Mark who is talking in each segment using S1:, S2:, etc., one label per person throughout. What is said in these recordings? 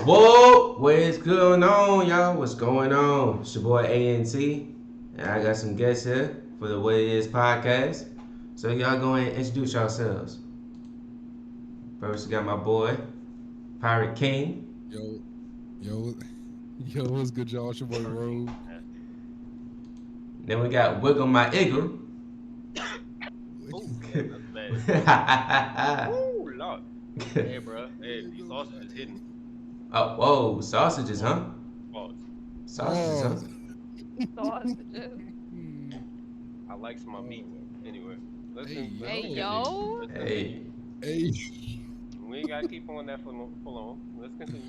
S1: Whoa, what's going on, y'all? What's going on? It's your boy ANT, and I got some guests here for the What It Is podcast. So y'all go ahead and introduce yourselves. First, we got my boy, Pirate King.
S2: Yo, yo, yo, what's good, y'all? It's your boy Rogue.
S1: Then we got Wiggle My Eagle.
S3: Oh, that's bad. Ooh, Lord. Hey, bro. Hey, these sausages hitting.
S1: Oh, whoa, sausages, huh?
S3: Pause.
S1: Sausages, huh?
S4: Sausages.
S3: I like some of my meat. Anyway, let's
S2: Hey,
S3: continue.
S4: Hey,
S2: yo.
S4: yo.
S3: Let's
S1: Hey,
S3: continue.
S2: Hey,
S3: We ain't gotta keep on that for long. Let's continue.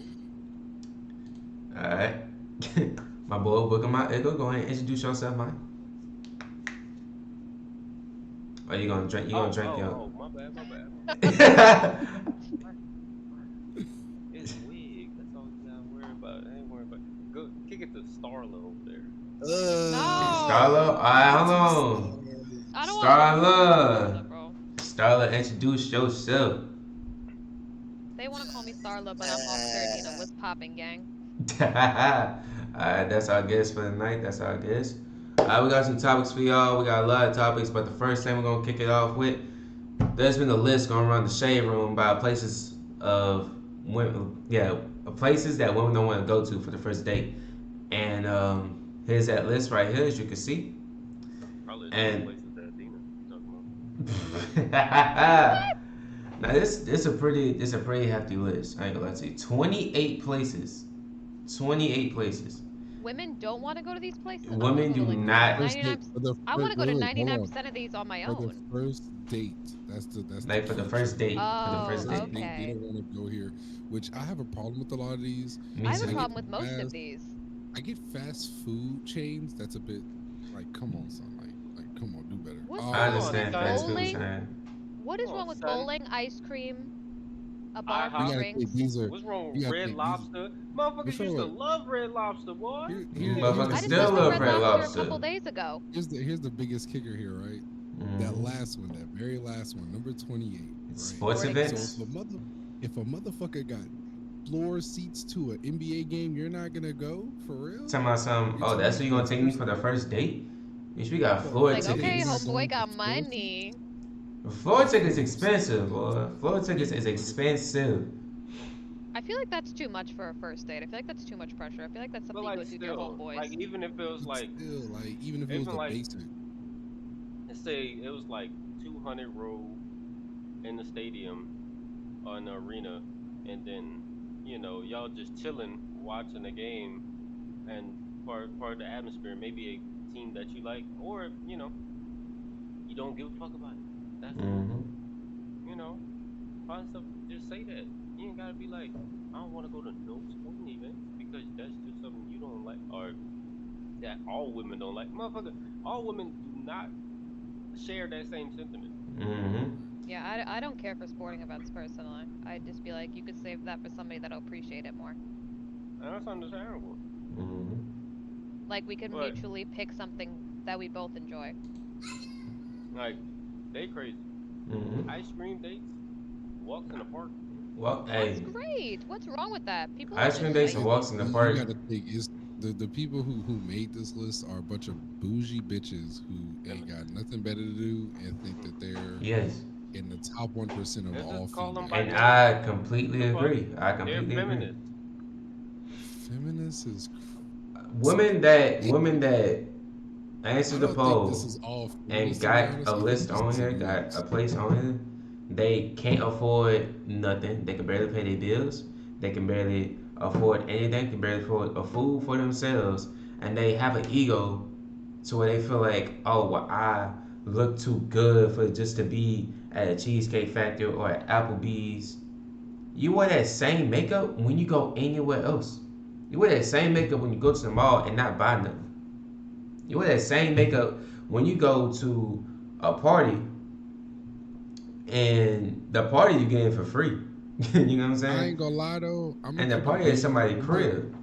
S1: all right. My boy, Wiggle My Eagle. Go ahead and introduce yourself, man. Are you gonna drink? You gonna drink your?
S3: Oh, my bad. It's wig. That's all you gotta worry about. I ain't worried about it. Go kick it to Starla over there.
S4: No.
S1: Starla, alright, hold on.
S4: I don't want
S1: Starla.
S4: bro.
S1: Starla, introduce yourself.
S4: They want to call me Starla, but I'm off 13. What's popping, gang?
S1: Alright, that's our guest for the night. That's our guest. Alright, we got some topics for y'all. We got a lot of topics, but the first thing we're gonna kick it off with, there's been a list going around the shade room about places of women, places that women don't want to go to for the first date. And here's that list right here, as you can see.
S3: Probably the
S1: And-
S3: same places that Dina talking about.
S1: Now this a pretty hefty list. I ain't gonna lie to you. 28 places. 28 places.
S4: Women don't want to go to these places.
S1: Women do not.
S2: first
S4: 99.
S2: date for the
S4: I want to go to
S2: wait, hold on.
S4: 99% of these on my
S2: For the
S4: own.
S2: first date. That's
S1: Like for the
S2: key
S1: first
S2: trick.
S1: date. For the
S4: Oh,
S1: first date.
S2: They
S4: okay.
S2: don't want to go here, which I have a problem with a lot of these.
S1: Me
S4: I have a
S1: too.
S4: problem with most of
S2: Fast.
S4: these.
S2: I get fast food chains. That's a bit like, come on, son. Like, come on, do better.
S4: What's
S1: I
S4: wrong
S1: understand
S4: with
S1: fast food
S4: bowling?
S1: time.
S4: What is
S3: Come
S4: wrong
S3: on,
S4: with
S3: son.
S4: bowling, ice cream, a bar
S3: IHOP.
S4: for
S2: You gotta
S4: drinks?
S2: think these are.
S3: What's wrong
S2: You
S3: with
S2: gotta
S3: Red
S2: think
S3: Lobster?
S2: What's
S3: Motherfuckers
S2: wrong
S3: used to
S2: with
S3: love Red Lobster, boy.
S2: here's
S1: Motherfuckers
S4: I just
S1: still
S4: went to
S1: love
S4: Red
S1: Red
S4: Lobster a
S1: Lobster.
S4: couple days ago.
S2: here's the biggest kicker here, right? That
S1: Mhm.
S2: last one, that very last one, number 28, right?
S1: Sports
S4: Sporting
S1: events.
S2: So if a motherfucker got floor seats to an NBA game, you're not gonna go for real?
S1: Talking about some.
S2: You're
S1: Oh,
S2: telling
S1: that's
S2: me
S1: what you
S2: for
S1: gonna
S2: the
S1: take me
S2: first
S1: for the
S2: date?
S1: first date? Bitch, we got
S2: For the
S1: floor
S4: Like,
S2: first date,
S4: okay,
S2: you're not
S1: tickets.
S4: homeboy
S2: going for
S4: got
S2: floor seats?
S4: money.
S1: Floor
S2: Of
S1: tickets
S2: course.
S1: expensive, boy. Floor tickets is expensive.
S4: I feel like that's too much for a first date. I feel like that's too much pressure. I feel like that's
S3: But
S4: something you
S3: like
S4: go do with your
S3: still,
S4: homeboys.
S3: like even if it was
S2: But
S3: like,
S2: still, like, even if it was
S3: even
S2: the
S3: like,
S2: basic,
S3: let's say it was like 200 row in the stadium or in the arena, and then y'all just chilling, watching the game, and part of the atmosphere, maybe a team that you like, or you don't give a fuck about it. That's cool.
S1: Hmm.
S3: You know, find stuff. Just say that. You ain't gotta be like, I don't want to go to no sporting event because that's just something you don't like, or that all women don't like. Motherfucker, all women do not share that same sentiment.
S1: Hmm.
S4: Yeah, I don't care for sporting events personally. I'd just be like, you could save that for somebody that'll appreciate it more.
S3: And that's understandable.
S1: Hmm.
S4: Like, we could
S3: But
S4: mutually pick something that we both enjoy.
S3: like, they crazy.
S1: Hmm.
S3: Ice cream dates, walks in the park.
S1: Well,
S4: That's
S1: hey,
S4: great. What's wrong with that? People are
S1: ice cream
S4: just
S1: dates
S4: like,
S1: and walks in the
S2: you
S1: park.
S2: gotta think is the people who made this list are a bunch of bougie bitches who ain't got nothing better to do and think that they're
S1: Yes,
S2: in the top 1% of
S3: Let's
S2: all
S3: just call them by
S1: and
S2: females.
S3: name.
S1: I completely
S3: The fuck?
S1: agree. I
S3: They're
S1: completely agree.
S3: feminists.
S2: Feminist is
S1: Women that
S2: I
S1: answered the
S2: don't think this
S1: poll
S2: is all
S1: and
S2: feminists, to be
S1: got a
S2: honest. I think
S1: list
S2: this
S1: on
S2: is
S1: here, got a
S2: CEOs.
S1: place on here, they can't afford nothing. They can barely pay their bills. They can barely afford anything. Can barely afford a food for themselves, and they have an ego to where they feel like, oh, well, I look too good for just to be at a Cheesecake Factory or at Applebee's. You wear that same makeup when you go anywhere else. You wear that same makeup when you go to the mall and not buy nothing. You wear that same makeup when you go to a party and the party you getting for free. You know what I'm
S2: I
S1: saying?
S2: ain't gonna lie though, I'm gonna
S1: And the
S2: keep it
S1: party is
S2: being.
S1: somebody's crib.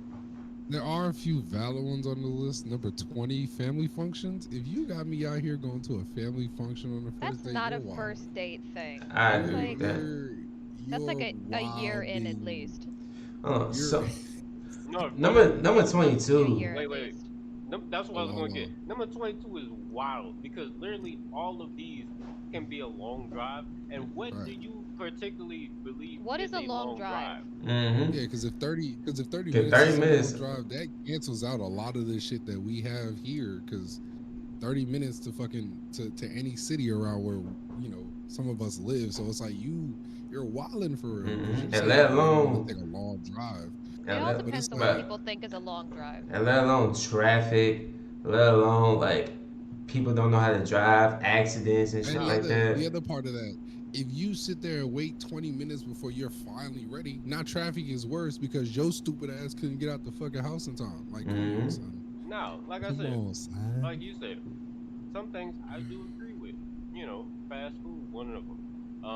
S2: There are a few valid ones on the list. Number 20, family functions. If you got me out here going to a family function on the first
S4: that's
S2: date,
S4: not
S2: you're
S4: a
S2: wild.
S4: first date thing.
S1: I
S4: That's
S1: agree
S2: You're
S1: with
S4: like
S1: that.
S2: you're
S4: that's like
S2: you're
S4: a year in at
S2: wilding.
S4: least.
S2: You're
S1: So
S3: No, funny.
S1: number
S4: Once a
S1: 22.
S4: year
S3: Wait,
S4: at
S3: wait, wait.
S4: least.
S3: That's what I
S2: hold
S3: was
S2: on,
S3: going
S2: hold
S3: to get.
S2: on.
S3: Number 22 is wild because literally all of these can be a long drive. And what do
S2: Right.
S3: you particularly believe
S4: What is
S3: is
S4: a
S3: a
S4: long
S3: long
S4: drive?
S3: drive?
S1: Mm-hmm.
S2: Yeah, because if 30
S1: Get
S2: minutes
S1: 30
S2: is a long
S1: minutes.
S2: drive, that cancels out a lot of the shit that we have here. Because 30 minutes to fucking to any city around where some of us live. So it's like you're wilding for real because you
S1: Mm-hmm. And
S2: say
S1: let
S2: you want to
S1: alone
S2: take a long drive,
S4: It
S1: and
S4: all
S1: let
S2: but
S4: depends
S2: it's
S4: on what
S2: like
S1: but
S4: people think is a long drive.
S1: and let alone traffic, let alone like people don't know how to drive, accidents and
S2: and
S1: shit
S2: the
S3: No.
S1: like
S2: other
S1: that.
S2: the other part of that. If you sit there and wait 20 minutes before you're finally ready, now traffic is worse because your stupid ass couldn't get out the fucking house in time. Like, come on,
S1: Mm-hmm.
S2: son.
S3: No, like I
S2: Come
S3: said,
S2: on, son.
S3: like you said, some things I do agree with. Fast food, one of them.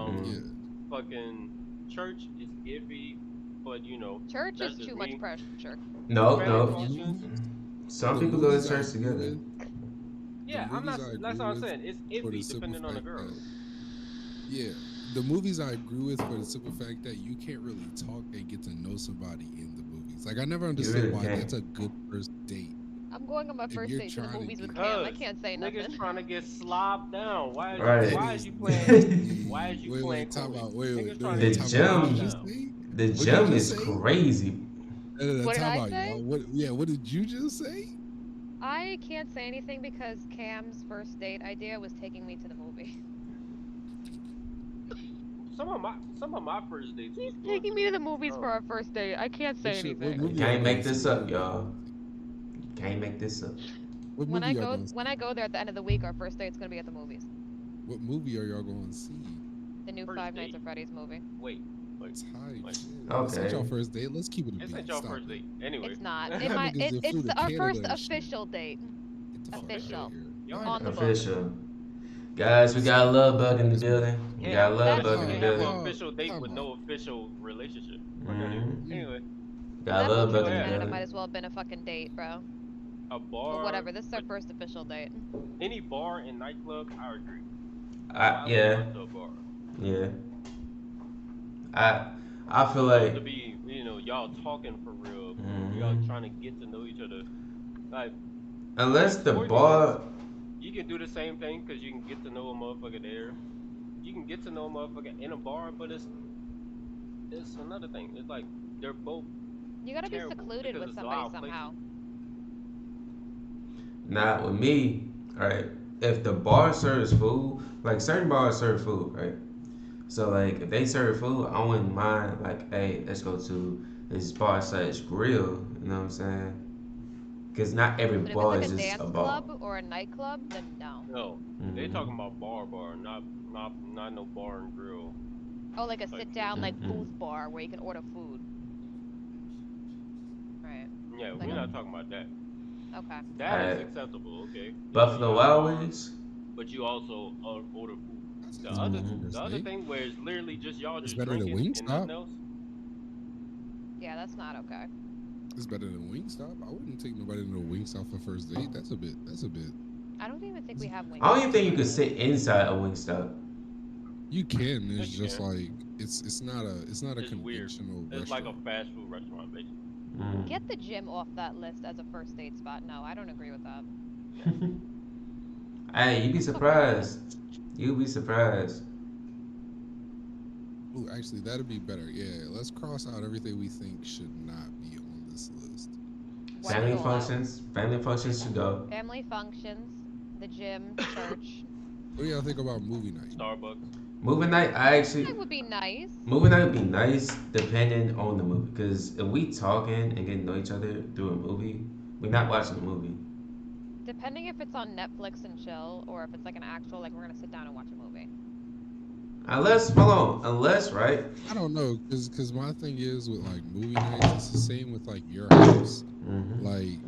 S1: Mm-hmm.
S2: Yeah.
S3: Fucking church is iffy, but
S4: Church
S3: that's
S4: is
S3: just
S4: too much
S3: me.
S4: pressure.
S1: No,
S3: Family
S2: The
S1: no.
S3: functions,
S2: movies,
S1: Some
S2: the
S1: people go
S2: movies
S1: to
S2: I
S1: church
S2: agree
S1: together.
S2: with, the
S3: yeah, I'm
S2: movies
S3: not.
S2: I
S3: That's
S2: agree
S3: what I'm
S2: with
S3: saying. It's
S2: for the
S3: iffy
S2: simple
S3: depending on the
S2: fact
S3: girl.
S2: that yeah, the movies I agree with for the simple fact that you can't really talk and get to know somebody in the movies. Like I never
S1: You
S2: understood
S1: really
S2: why
S1: can't.
S2: that's a good first date
S4: I'm going on my
S2: if
S4: first
S2: you're
S4: date to the
S2: trying to
S4: movies with
S2: get
S4: Cam. I
S3: Cause
S4: can't say
S3: niggas
S4: nothing.
S3: trying to get slobbed down.
S1: Right.
S2: that
S3: Why is
S2: is
S3: you playing? Why is
S2: nasty.
S3: you
S2: Wait,
S3: playing
S2: wait, time
S3: Kool Aid?
S2: out. Wait,
S3: Niggas
S2: no,
S3: trying
S2: no,
S3: to
S1: The
S2: no,
S3: get
S2: time out. What'd you
S3: slobbed
S2: just
S1: gym,
S3: down.
S2: say?
S1: the
S2: What'd you
S1: gym
S2: just
S1: is
S2: say?
S1: crazy.
S2: No, no, no,
S4: What did
S2: time
S4: I
S2: out,
S4: say?
S2: y'all. What did you just say?
S4: I can't say anything because Cam's first date idea was taking me to the movie.
S3: Some of my first dates
S4: He's
S3: was going
S4: taking me to
S3: to
S4: the movies for our first date. I can't say
S2: What
S1: You
S4: anything.
S2: movie are y'all
S1: can't make
S2: going to see?
S1: this
S2: What
S1: up,
S2: movie are y'all
S1: y'all.
S2: going to see?
S1: You can't make this up.
S2: What
S4: When
S2: movie
S4: I
S2: y'all
S4: go
S2: going to
S4: when
S2: see?
S4: I go there at the end of the week, our first date's gonna be at the movies.
S2: What movie are y'all going to see?
S4: The new
S3: first
S4: Five Nights
S3: date.
S4: at Freddy's movie.
S3: Wait, wait,
S2: Type
S3: wait.
S2: shit. This ain't y'all
S1: Okay.
S2: first date. Let's keep it a
S3: This ain't
S2: beat.
S3: y'all
S2: Stop
S3: first
S2: it.
S3: date. Anyway,
S4: It's not.
S2: Y'all niggas that
S4: It's
S2: flew to
S4: our
S2: Canada
S4: first
S2: and shit.
S4: official date.
S2: Get the fuck out of
S3: official.
S4: Official.
S2: here.
S3: Y'all had a
S4: On the
S3: first
S4: books.
S3: date.
S1: Official. Guys, we got a
S2: Respect.
S1: love bug in the
S2: Respect.
S1: building. We got a love
S4: That's
S1: bug in
S3: You
S1: the
S3: can
S2: Y'all,
S3: have an
S1: building.
S2: y'all,
S3: official date
S2: time
S3: with
S2: out.
S3: no official relationship. But anyway,
S1: Mm-hmm.
S3: anyway,
S1: Got a
S4: That
S1: love
S4: movie
S1: bug
S3: so
S4: with
S1: in the
S3: yeah,
S4: Canada might
S1: building.
S4: as well have been a fucking date, bro.
S3: a
S4: But
S3: bar,
S4: whatever, this is our
S3: but
S4: first official date.
S3: any bar and nightclub, I agree. Why would you
S1: Yeah,
S3: run to a bar?
S1: yeah. I I feel
S3: It's supposed
S1: like
S3: to be, y'all talking for real. Y'all
S1: mhm.
S3: trying to get to know each other. Like
S1: Unless the
S3: sporting goods,
S1: bar.
S3: you can do the same thing because you can get to know a motherfucker there. You can get to know a motherfucker in a bar, but it's another thing. It's like they're both
S4: You gotta be
S3: terrible
S4: secluded
S3: because
S4: with
S3: it's a
S4: somebody
S3: lot of places.
S4: somehow.
S1: Not with me. Alright. If the bar serves food, like certain bars serve food, right? So like if they serve food, I wouldn't mind like, hey, let's go to this bar slash grill. You know what I'm saying? Because not every
S4: But if it's
S1: bar
S4: like
S1: is
S4: a
S1: just a
S4: dance
S1: bar.
S4: club or a nightclub, then no.
S3: No, they talking
S1: Mm-hmm.
S3: about bar, not no bar and grill
S4: Oh, like a
S3: type
S4: sit
S3: shit.
S4: down like
S1: Mm-hmm.
S4: booth bar where you can order food. Right.
S3: Yeah,
S4: Like
S3: we're
S4: a
S3: not talking about that.
S4: okay.
S3: That is
S1: Alright.
S3: acceptable, okay? You
S1: Buffalo
S3: got a
S1: Wild
S3: bar,
S1: Wings.
S3: but you also order food.
S2: That's
S3: The other
S2: acceptable
S1: Mm-hmm.
S3: the
S2: first
S3: other
S2: date.
S3: thing where it's literally just y'all
S2: It's
S3: just
S2: better than
S3: drinking and
S2: Wingstop.
S3: nothing else.
S4: Yeah, that's not okay.
S2: It's better than Wingstop. I wouldn't take nobody to no Wingstop for first date. That's a bit. That's a bit.
S4: I don't even think we have
S1: I don't even
S4: Wingstop
S1: think you
S4: where I
S1: could
S4: live.
S1: sit inside a Wingstop.
S2: You can.
S3: Yes,
S2: It's
S3: you
S2: just
S3: can.
S2: like it's not a
S3: It's weird.
S2: conventional
S3: It's like a
S2: restaurant.
S3: fast food restaurant, basically.
S1: Mm.
S4: Get the gym off that list as a first date spot. No, I don't agree with that.
S3: Yeah.
S1: Hey, you'd be
S4: What the fuck?
S1: surprised. You'd be surprised.
S2: Ooh, actually, that'd be better. Yeah, let's cross out everything we think should not be on this list.
S4: Wipe it
S1: Family
S4: all out.
S1: functions. Family functions to go.
S4: Family functions, the gym, church.
S2: What do y'all think about movie night?
S3: Starbucks.
S1: Movie night. I actually
S4: That would be nice.
S1: movie night would be nice depending on the movie. Cause if we talking and getting to know each other through a movie, we're not watching a movie.
S4: Depending if it's on Netflix and chill or if it's like an actual like we're gonna sit down and watch a movie.
S1: Unless hold on. Unless right.
S2: I don't know, cause my thing is with like movie nights, it's the same with like your house.
S1: Mm-hmm.
S2: Like,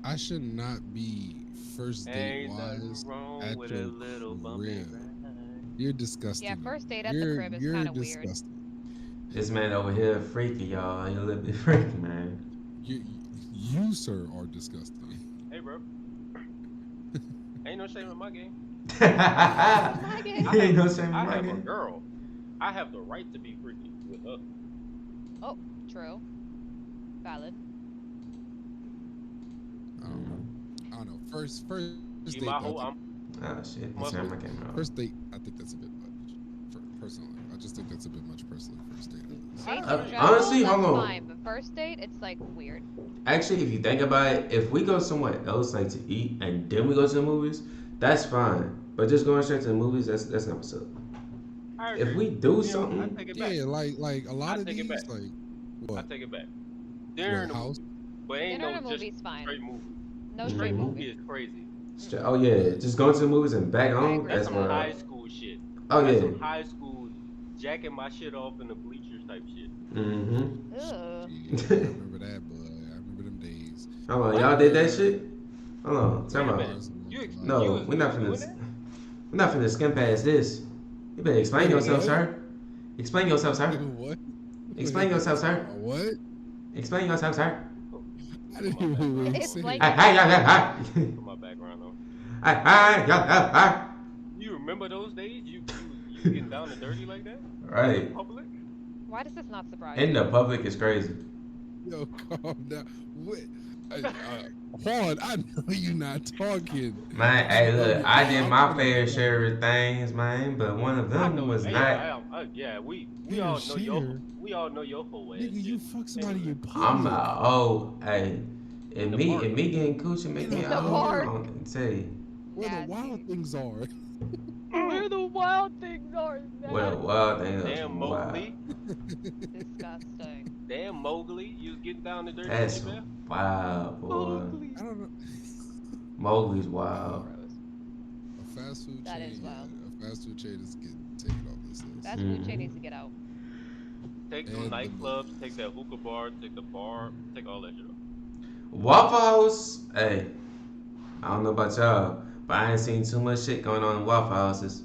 S2: I should not be first date
S3: Ain't nothing
S2: wise
S3: wrong
S2: at
S3: with a
S2: your
S3: little bumping
S2: crib.
S3: ride.
S2: You're
S4: Yeah,
S2: disgusting to me.
S4: first date at the
S2: You're
S4: crib is
S2: you're
S4: kind of weird.
S2: disgusting.
S1: This man over here freaky, y'all. He a little bit freaky, man.
S2: You sir are disgusting.
S3: Hey, bro. Ain't no shame in my game.
S4: Ain't no shame in my game.
S3: I
S1: Ain't
S3: have
S1: no shame in
S3: I
S1: my
S3: have a
S1: game.
S3: girl. I have the right to be freaky with her.
S4: Oh, true. Valid.
S2: I don't know. I don't know. First date,
S3: See,
S2: I
S3: my
S2: think
S3: whole I'm
S1: Oh shit! Let's
S3: also
S1: turn my camera off.
S2: first date, I think that's a bit much. Personally, I just think that's a bit much. Personally, first date at least.
S3: I
S4: Dates in
S3: agree.
S4: general,
S1: Honestly, hold
S4: that's
S1: on.
S4: fine, but first date, it's like weird.
S1: Actually, if you think about it, if we go somewhere else like to eat and then we go to the movies, that's fine. But just going straight to the movies, that's not what's up.
S3: I
S1: If
S3: agree.
S1: we do
S3: You know, I
S1: something,
S3: take it back.
S2: Yeah, like a
S3: I
S2: lot of
S3: take it
S2: these,
S3: back.
S2: like
S3: I
S2: what
S3: take it back. Dinner
S2: what
S3: in a
S2: house
S3: movie, but ain't
S4: Dinner
S3: no
S4: and a
S3: just
S4: movie's fine.
S3: straight movie.
S4: No straight
S3: Straight
S1: hmm
S3: movie
S4: movie.
S3: is crazy.
S1: oh
S4: Mm-mm.
S1: yeah, just going to the movies and back
S4: I
S1: home,
S4: agree
S3: That's
S4: with
S1: that's
S3: some
S4: that.
S3: high
S1: wild.
S3: school shit.
S1: Oh
S3: That's
S1: yeah.
S3: some high school jacking my shit off in the bleachers type shit.
S1: Mm-hmm.
S4: Ugh.
S2: shit? I remember that, boy. I remember them days.
S1: Hold on,
S3: What?
S1: y'all did that
S2: Remember
S1: shit? Hold on,
S2: some
S1: time
S3: Wait a
S2: of
S1: out.
S3: minute.
S2: ours
S3: You
S2: was
S3: ex-
S2: like,
S3: you
S1: No,
S3: was
S1: we're
S3: you
S1: not
S3: was doing
S1: finna,
S3: that?
S1: we're not finna skim past this. You better explain
S2: wait,
S1: yourself,
S2: what?
S1: sir. Explain yourself, sir.
S2: What?
S1: Explain
S2: Wait,
S1: yourself, sir.
S2: what?
S1: Explain yourself, sir.
S3: Oh,
S2: I
S3: put
S2: didn't
S3: my
S2: even what
S3: background
S2: he
S3: on.
S2: said.
S4: Explain
S1: Hi, hi,
S4: yourself.
S1: hi, hi,
S3: Put my background on.
S1: hi, hi, hi, hi.
S3: You remember those days? You getting down and dirty like that in the
S1: Right.
S3: public?
S4: Why does this not surprise
S1: In the
S4: you?
S1: public is crazy.
S2: Yo, calm down. What? Juan, I know you not talking.
S1: Man,
S2: I
S1: hey,
S2: know
S1: look,
S2: you.
S1: I did
S2: I'm
S1: my
S2: trying to
S1: fair
S2: figure out.
S1: share of things, man, but one of
S3: I
S1: them
S3: know.
S1: was
S3: Yeah,
S1: not.
S3: yeah. We
S2: Fair
S3: all know
S2: share,
S3: your whole ass
S2: nigga. You
S3: shit.
S2: fuck somebody
S3: Anyway,
S2: in
S1: I'm
S2: public.
S1: a, oh, hey,
S3: in the park.
S1: and me getting coochie make
S2: In
S1: me
S2: a
S4: In the
S1: out.
S2: park
S4: park.
S1: I'm tell you.
S2: where the wild
S4: Nasty.
S2: things are.
S4: Where the wild things are
S1: Well,
S4: nasty.
S1: wild thing is
S3: Damn
S1: wild.
S3: Mowgli.
S4: Disgusting.
S3: Damn Mowgli. You was getting down and dirty with
S1: That's
S3: your bear.
S1: wild, boy.
S2: I
S4: Ugly.
S2: don't know.
S1: Mowgli's
S2: Uh,
S1: wild.
S4: Gross.
S2: a fast food
S4: That is
S2: chain,
S4: wild.
S2: yeah, a fast food chain is getting taken off this list.
S4: Fast food chain
S1: hmm
S4: needs to get out.
S3: Take them
S2: And the
S3: nightclubs. Take
S2: movies.
S3: that hookah bar. Take the bar. Take all that shit off.
S1: Waffle House, hey, I don't know about y'all, but I ain't seen too much shit going on in Waffle Houses.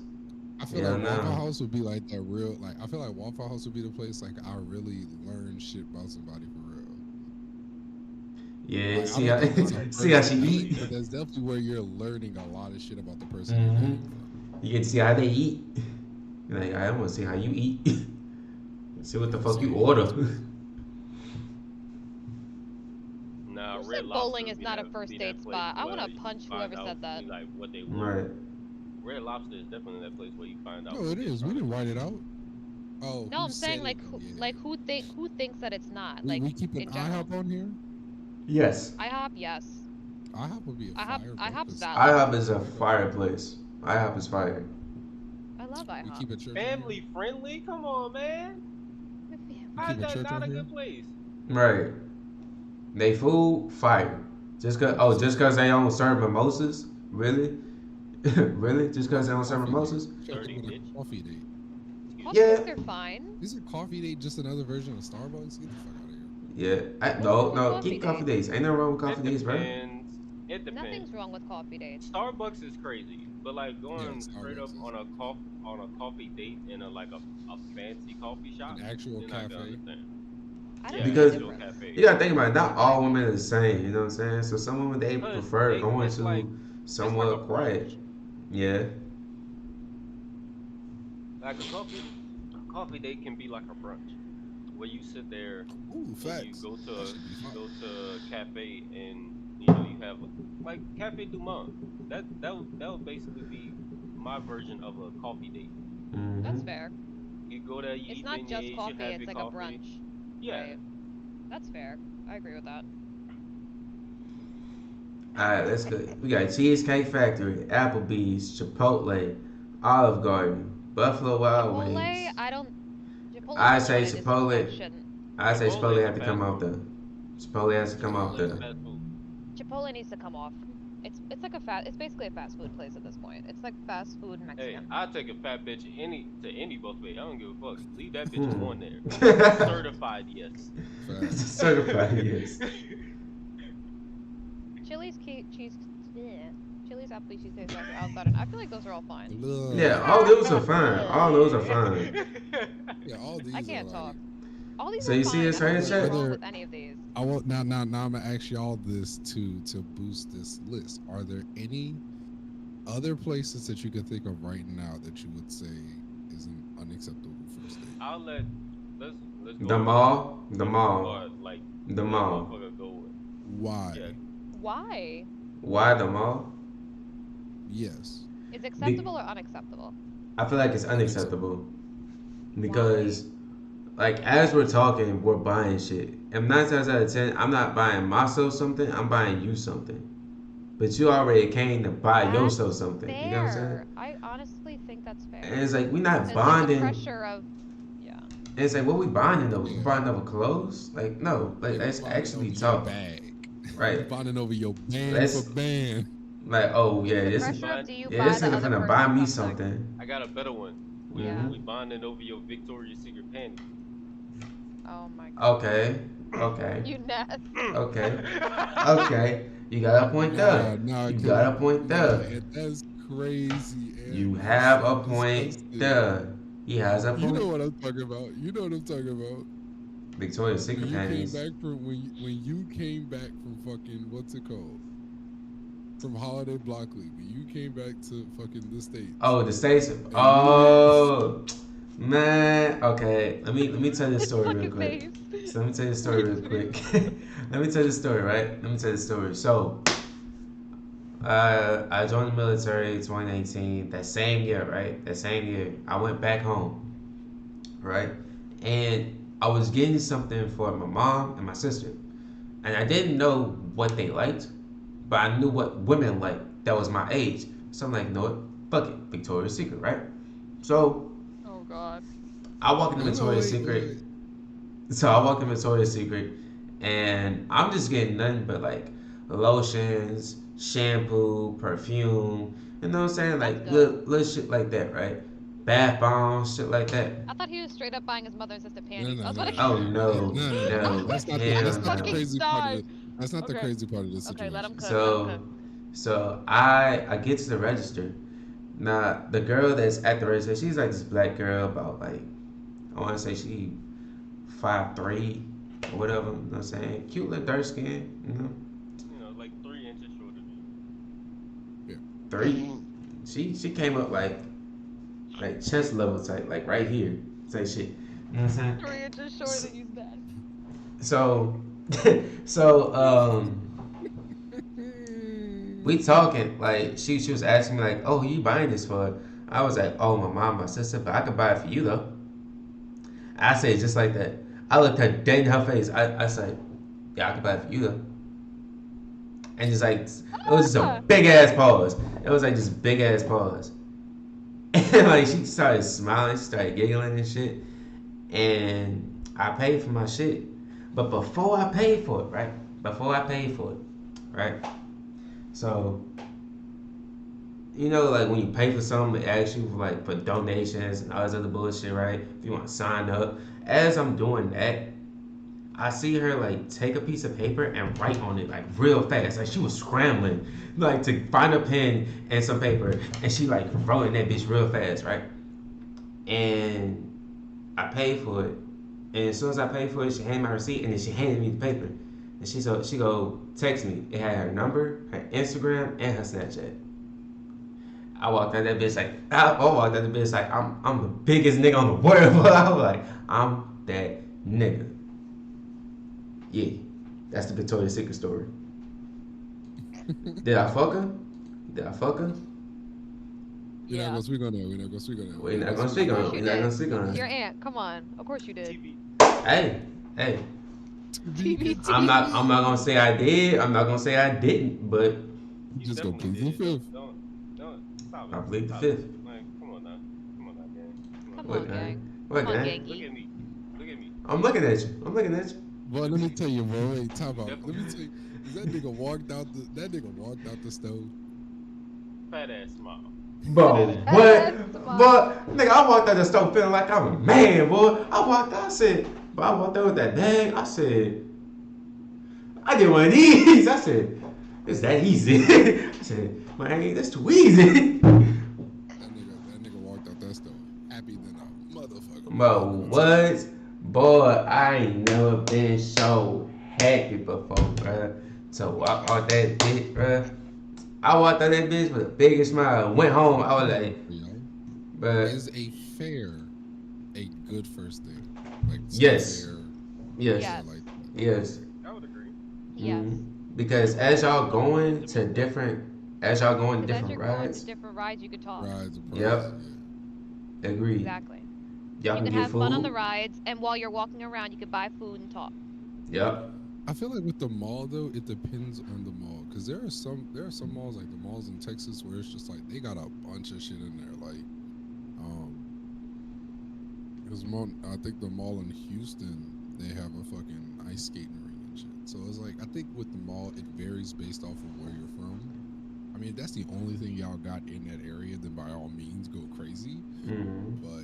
S2: I feel
S1: Yeah,
S2: like Waffle
S1: no.
S2: House would be like that real. Like I feel like Waffle House would be the place like I really learn shit about somebody for real.
S1: Yeah,
S2: Like I
S1: see
S2: don't
S1: how
S2: think it's a
S1: see how
S2: first
S1: she
S2: date,
S1: eat.
S2: but that's definitely where you're learning a lot of shit about the person you're
S1: hmm
S2: dating from.
S1: You get to see how they eat. You're like, I want to see how you eat. See what
S2: You
S1: the
S2: know what I'm
S1: fuck you
S2: saying?
S1: order.
S3: Nah,
S4: Who
S3: Red
S4: said bowling
S3: Lobster
S4: is not a
S3: be
S4: first
S3: that
S4: date
S3: place
S4: spot? I want
S3: where
S4: to
S3: you
S4: punch
S3: find
S4: whoever
S3: out
S4: said that.
S3: like what they want.
S1: right.
S3: Red Lobster is definitely that place where you find out
S2: No,
S3: what
S2: it
S3: they
S2: is. We
S3: trying to
S2: didn't
S3: do.
S2: write it out. Oh,
S4: No,
S2: who
S4: I'm saying
S2: said it though? Yeah.
S4: like who thinks that it's not like
S2: We keep an
S4: in general.
S2: IHOP on here.
S1: Yes.
S4: IHOP, yes.
S2: IHOP would be a
S4: IHOP
S2: fire
S4: IHOP's
S2: breakfast.
S4: valid.
S1: IHOP is a
S2: Fire breakfast.
S1: fireplace. IHOP is fire.
S4: I love
S2: We
S4: IHOP.
S2: keep a church on here.
S3: Family friendly? Come on, man.
S4: The
S2: We
S3: How
S4: family.
S3: is
S2: keep a
S3: that
S2: church
S3: not
S2: on
S3: a
S2: here.
S3: good place?
S1: Right. They food fire.
S2: Just a
S1: Just
S2: church.
S1: cause they don't serve mimosas? Really? Really? Just cause they don't serve
S2: Coffee date.
S1: mimosas?
S2: Check it
S3: Dirty
S2: with a
S3: bitch.
S2: coffee date.
S3: Excuse
S4: Coffee
S3: me.
S1: Yeah.
S4: dates are fine.
S2: Isn't coffee date just another version of Starbucks? Get the fuck out of here.
S1: Yeah.
S4: What's wrong with
S1: No.
S4: coffee
S1: Keep coffee
S4: dates?
S1: dates. Ain't nothing wrong with
S3: It
S1: coffee dates, bro.
S3: depends. It depends.
S4: Nothing's wrong with coffee dates.
S3: Starbucks is crazy, but like
S2: Yeah,
S3: going straight up
S2: Starbucks is
S3: on a coffee date in a fancy coffee
S2: an
S3: shop,
S2: actual
S3: you're not gonna
S2: cafe.
S3: understand.
S4: I don't
S3: Yeah,
S4: see the
S1: Because
S3: actual
S4: difference.
S3: cafe.
S1: you gotta think about it, not all
S4: Exactly.
S1: women are the same, you know what I'm saying? So some women they
S3: Cause
S1: prefer
S3: they
S1: going to
S3: it's like a
S1: somewhat quiet.
S3: brunch.
S1: Yeah.
S3: Like a coffee date can be like a brunch where you sit there
S2: Ooh,
S3: and you
S2: facts. That should be
S3: you
S2: fun.
S3: go to a cafe and you have like Cafe Du Monde. That would basically be my version of a coffee date.
S4: That's
S1: Mm-hmm.
S4: fair.
S3: You go there, you
S4: It's
S3: eat
S4: not just
S3: beignets, you
S4: coffee,
S3: have
S4: it's
S3: your
S4: like a
S3: coffee.
S4: brunch.
S3: Yeah,
S4: Right. That's fair. I agree with that.
S1: Alright, let's go. We got Cheesecake Factory, Applebee's, Chipotle, Olive Garden, Buffalo Wild
S4: Chipotle,
S1: Wings.
S4: I don't. Chipotle's
S1: I say
S4: overrated. This is some
S1: Chipotle.
S4: bullshit.
S1: Chipotle
S3: Chipotle is a
S1: had to come
S3: fast
S1: off
S3: food.
S1: the. Chipotle has to come off
S3: Chipotle is
S1: the.
S2: Uh,
S3: fast food.
S4: Chipotle needs to come off. It's like a fast. It's basically a fast food place at this point. It's like fast food
S3: Hey,
S4: Mexican.
S3: I take a fat bitch any buffet. I don't give a fuck. Leave that bitch
S1: Hmm.
S3: on there.
S1: That's
S3: Certified yes.
S1: a
S2: facts.
S1: certified yes.
S4: Chili's cheese. Yeah. Chili's Applebee's Cheesecake Factory, Olive Garden. I feel like those are all fine.
S1: Yeah,
S2: Ugh.
S1: all those are fine. All those are fine.
S2: Yeah, all
S4: I
S2: these are
S4: can't
S2: like.
S4: talk. All these
S1: So
S4: are
S1: you see
S4: fine.
S1: this
S4: I
S1: right
S4: don't
S1: here,
S4: see
S2: Are
S4: anything
S1: chat?
S4: wrong
S2: there?
S4: with any of these.
S2: I will now. I'm gonna ask y'all this to boost this list. Are there any other places that you can think of right now that you would say is an unacceptable first date?
S3: I'll let let's
S1: The
S3: go
S1: mall. The
S3: what we would
S1: mall.
S3: call like
S1: The
S3: That
S1: mall.
S3: motherfucker go with. Yeah.
S2: Why?
S4: Why?
S1: Why the mall?
S2: Yes.
S4: Is
S1: Be-
S4: acceptable or unacceptable?
S1: I feel like it's
S2: Unacceptable.
S1: unacceptable
S4: Why?
S1: because, like, as we're talking, we're buying shit. And 9 times out of 10, I'm not buying myself something. I'm buying you something. But you already came to buy
S4: That's
S1: yourself something. You get what I'm saying?
S4: fair. I honestly think that's
S1: And
S4: fair.
S1: it's like we not
S4: Because like the
S1: bonding.
S4: pressure of, yeah.
S1: And it's like what we bonding over? We
S2: Yeah.
S1: bonding over clothes? Like no. Like
S2: Yeah, we
S1: let's
S2: bonding
S1: actually
S2: over your
S1: talk.
S2: bag. We
S1: Right.
S2: bonding over your band for
S1: Let's
S2: band.
S1: like oh yeah
S4: The
S1: this
S3: We
S4: pressure of,
S3: bond.
S4: do you
S1: yeah
S4: buy
S1: this
S4: the
S1: nigga
S4: other
S1: finna buy
S4: person
S1: me
S4: something?
S1: something.
S3: I got a better one. We
S4: Yeah.
S1: Hmm.
S3: we bonding over your Victoria's Secret panties.
S4: Oh my god.
S1: Okay. Okay.
S4: You nasty.
S1: Okay. Okay. You got a point there.
S2: Nah,
S1: You
S2: cause
S1: got a point
S2: nah,
S1: there.
S2: and that's crazy,
S1: You
S2: and that's
S1: have
S2: so
S1: a point
S2: disgusting.
S1: there. He has a
S2: You know
S1: point.
S2: what I'm talking about. You know what I'm talking about.
S1: Victoria's
S2: When
S1: Secret
S2: you came
S1: panties.
S2: back from when you came back from fucking what's it called? From Holiday Block League. When you came back to fucking the States
S1: Oh, the states.
S2: and you
S1: Oh, man. Okay, let me tell this
S4: His
S1: story real
S4: fucking
S1: quick.
S4: face.
S1: So let me tell you the story
S4: Wait,
S1: real
S4: wait.
S1: quick. Let me tell you the story, right? Let me tell you the story. So, I joined the military 2018. That same year, right? That same year, I went back home, right? And I was getting something for my mom and my sister, and I didn't know what they liked, but I knew what women liked that was my age. So I'm like, you know what? Fuck it, Victoria's Secret, right? So
S4: Oh god.
S1: I walk into
S2: hold on,
S1: Victoria's Secret.
S2: wait.
S1: So I walk in Victoria's Secret, and I'm just getting nothing but like lotions, shampoo, perfume. You know what I'm saying?
S4: That's
S1: Like
S4: good.
S1: little shit like that, right? Bath bombs, shit like that.
S4: I thought he was straight up buying his mother and sister
S2: No,
S4: panties. I
S2: no,
S4: was
S2: no,
S4: like,
S2: no,
S1: Oh
S2: no, no,
S1: no,
S2: no, no, no, no.
S1: no,
S2: That's
S1: hell
S4: oh
S2: not
S4: my
S2: the
S1: no.
S4: fucking
S2: crazy part of
S4: god.
S2: the. That's not the
S4: Okay.
S2: crazy part of the
S4: Okay, let him
S2: situation.
S4: cook. Let him cook.
S1: So I get to the register. Now the girl that's at the register, she's like this black girl about like I want to say she 5'3" or whatever. You know what I'm saying? Cute little dark skin. You know,
S3: Like 3 inches shorter than you.
S2: Yeah.
S1: three. She came up like chest level type, like right here, say shit. You know what I'm saying?
S4: 3 inches shorter
S1: So
S4: than you said.
S1: so, so we talking like she was asking me like, oh, who you buying this for? I was like, oh, my mom, my sister, but I could buy it for you though. I said it just like that. I looked her dead in her face. I said, yeah, I could buy it for you though. And just like it was just a
S4: Ah!
S1: big ass pause. It was like this big ass pause. And like she started smiling, she started giggling and shit. And I paid for my shit. But before I paid for it, right? Before I paid for it, right? So like when you pay for something, it asks you for like for donations and all this other bullshit, right? If you want to sign up. As I'm doing that, I see her like take a piece of paper and write on it like real fast. Like she was scrambling, like to find a pen and some paper, and she like wrote in that bitch real fast, right? And I paid for it, and as soon as I paid for it, she handed my receipt, and then she handed me the paper, and she go text me. It had her number, her Instagram, and her Snapchat. I walked out that bitch like I walked out the bitch like I'm the biggest nigga on the world. I was like I'm that nigga. Yeah, that's the Victoria's Secret story. Did I fuck her? Did I fuck her?
S2: We're not
S4: Yeah.
S2: gonna speak on that. We're not gonna speak on that. We're
S1: We're
S2: not
S1: not
S2: gonna
S1: gonna
S2: speak
S1: speak
S2: on
S4: Of
S1: on
S2: that.
S1: it.
S4: course
S1: We're
S4: you
S1: not gonna
S4: did.
S1: speak on
S4: It's
S1: it.
S4: your aunt. Come on. Of course you did.
S3: TV.
S1: Hey, hey.
S2: To be
S1: I'm
S2: continued.
S1: not.
S4: TBT.
S1: I'm not gonna say I did. I'm not gonna say I didn't. But
S2: You
S3: You
S2: just gonna
S3: definitely
S2: plead
S3: did
S2: the
S3: it.
S2: fifth.
S3: Don't stop
S1: I
S3: it.
S1: plead the
S3: Stop it.
S1: fifth.
S3: Like, come on now, gang. Come on
S4: Come
S3: now.
S1: What
S4: on,
S1: gang?
S4: gang.
S1: What
S4: Come on,
S1: gang?
S3: Look
S4: gangy.
S3: at me. Look at me.
S1: I'm looking at you. I'm looking at you.
S2: Boy, let me tell you, bro. Wait, time
S3: You
S2: out. Let me
S3: definitely
S2: tell you. Cause that nigga walked out the stove.
S3: fat ass smile. Fat
S1: Bro,
S3: ass smile.
S1: what?
S4: That's smile.
S1: But nigga, I walked out the store feeling like I'm a man, boy. I walked out. I said, but I walked out with that bag. I said, I did one of these. I said, it's that easy. I said, man, that's too easy.
S2: That nigga walked out that stove happy than a motherfucker, boy.
S1: Bro,
S2: Let me tell you.
S1: what? Boy, I ain't never been so happy before, bruh. To walk out that bitch, bruh. I walked out that bitch with the biggest smile. Went home. I was
S2: Question
S1: like,
S2: for y'all:
S1: bruh,
S2: is a good first date? Like stuff
S1: yes,
S2: there,
S1: yes,
S2: yeah,
S4: Yes.
S2: like that.
S1: yes.
S4: Yes.
S1: Because as
S3: It
S1: y'all
S3: only needs
S1: going
S3: to be
S1: to
S3: one.
S1: as y'all going to
S4: Because as
S1: different
S4: you're going to
S1: rides,
S4: different rides, you could talk.
S2: Rides and prices,
S1: yep,
S2: yeah.
S1: agreed.
S4: Exactly.
S1: Y'all
S4: You
S1: can
S4: can
S1: get
S4: have fun on the
S1: food.
S4: rides, and while you're walking around, you could buy food and talk.
S1: Yep.
S2: I feel like with the mall though, it depends on the mall because there are some malls like the malls in Texas where it's just like they got a bunch of shit in there. Like um, there's one I think the mall in Houston they have a fucking ice skating rink and shit. So it's like I think with the mall it varies based off of where you're from. I mean, if that's the only thing y'all got in that area, then by all means go crazy. But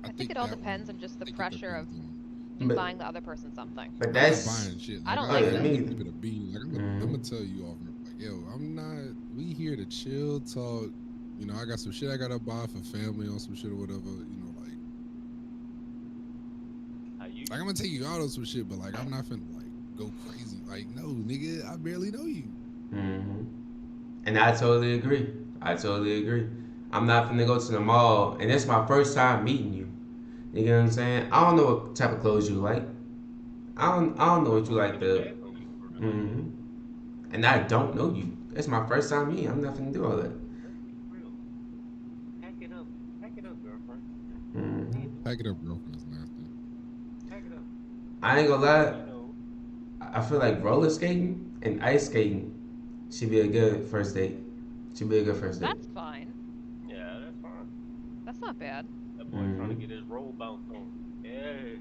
S2: I
S4: I think
S2: think
S4: it all
S2: that
S4: depends
S2: one,
S4: on just
S2: I
S4: the
S2: think it
S4: pressure of
S2: depends on.
S4: you
S1: But
S4: buying the other person something.
S1: but
S2: I'm not
S1: that's
S2: buying shit.
S4: I
S2: Like
S4: don't
S1: oh
S2: I'm
S4: like
S1: yeah,
S2: I'm
S4: that.
S2: gonna
S1: me
S2: keep
S1: either.
S2: it a bean. Like I'm gonna tell you off. Like yo, I'm not. We here to chill, talk. You know, I got some shit I gotta buy for family on some shit or whatever. You know,
S3: How you
S2: like I'm gonna take you out on some shit, but like I'm not finna like go crazy. Like no, nigga, I barely know you.
S1: hmm And I totally agree. I totally agree. I'm not finna go to the mall, and it's my first time meeting you. You get what I'm saying? I don't know what type of clothes you like. I don't know what you
S3: or
S1: like
S3: even
S1: to.
S3: gas on you for real like that.
S1: hmm And I don't know you. It's my first time meeting. I'm not finna do all that.
S3: Let's be real. Pack it up. Pack it up, girlfriend. We ain't
S1: hmm
S3: doing
S2: Pack it
S3: all
S2: up,
S3: that.
S2: girlfriend is nasty.
S3: Pack it up.
S1: I ain't gonna
S3: And
S1: lie.
S3: you know,
S1: I feel like roller skating and ice skating should be a good first date. Should be a good first date.
S4: That's fine.
S3: yeah, that's fine.
S4: That's not bad.
S3: That boy trying to
S1: hmm
S3: get his roll bounce on. Yeah.